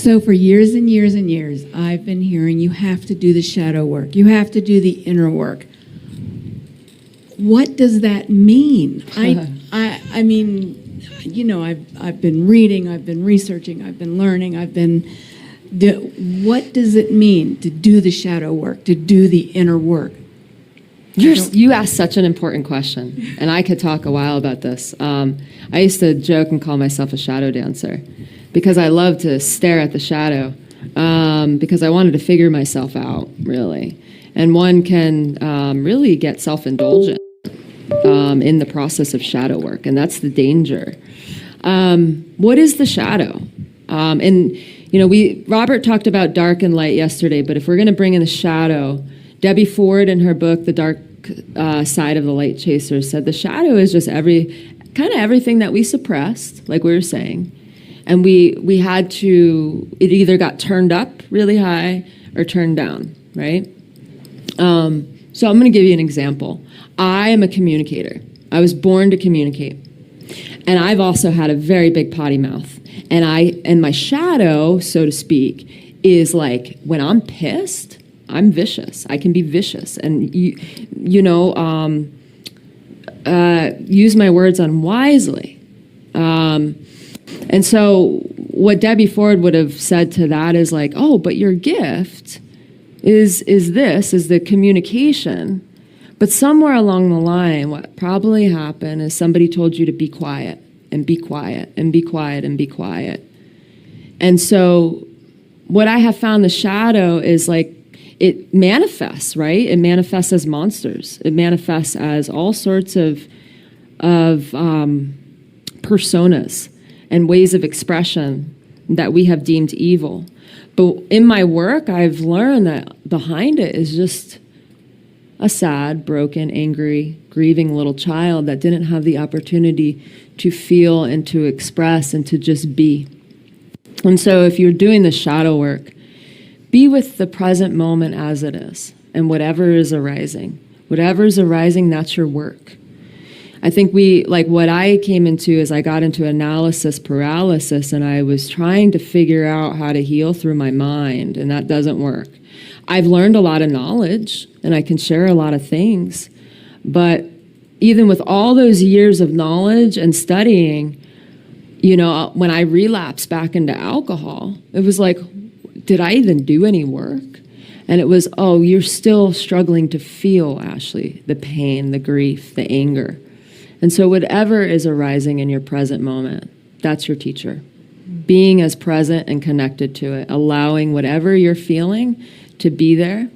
So for years and years and years, I've been hearing you have to do the shadow work. You have to do the inner work. What does that mean? I mean, you know, I've been reading, I've been researching, I've been learning, what does it mean to do the shadow work, to do the inner work? You asked such an important question, and I could talk a while about this. I used to joke and call myself a shadow dancer because I love to stare at the shadow because I wanted to figure myself out, really. And one can really get self-indulgent in the process of shadow work, and that's the danger. What is the shadow? And you know, Robert talked about dark and light yesterday, but if we're going to bring in the shadow, Debbie Ford in her book, The Dark Side of the Light Chasers, said the shadow is just everything that we suppressed, like we were saying, and we had to, it either got turned up really high or turned down, right? So I'm going to give you an example. I am a communicator. I was born to communicate. And I've also had a very big potty mouth. And my shadow, so to speak, is like when I'm pissed, I'm vicious. I can be vicious. And, use my words unwisely. And so what Debbie Ford would have said to that is like, oh, but your gift is the communication. But somewhere along the line, what probably happened is somebody told you to be quiet and be quiet and be quiet and be quiet. And so what I have found the shadow is like, it manifests, right? It manifests as monsters. It manifests as all sorts of personas and ways of expression that we have deemed evil. But in my work, I've learned that behind it is just a sad, broken, angry, grieving little child that didn't have the opportunity to feel and to express and to just be. And so if you're doing the shadow work, be with the present moment as it is, and whatever is arising. Whatever is arising, that's your work. I think what I came into is I got into analysis paralysis, and I was trying to figure out how to heal through my mind, and that doesn't work. I've learned a lot of knowledge, and I can share a lot of things, but even with all those years of knowledge and studying, when I relapsed back into alcohol, it was like, did I even do any work? And it was, oh, you're still struggling to feel, Ashley, the pain, the grief, the anger. And so whatever is arising in your present moment, that's your teacher. Being as present and connected to it, allowing whatever you're feeling to be there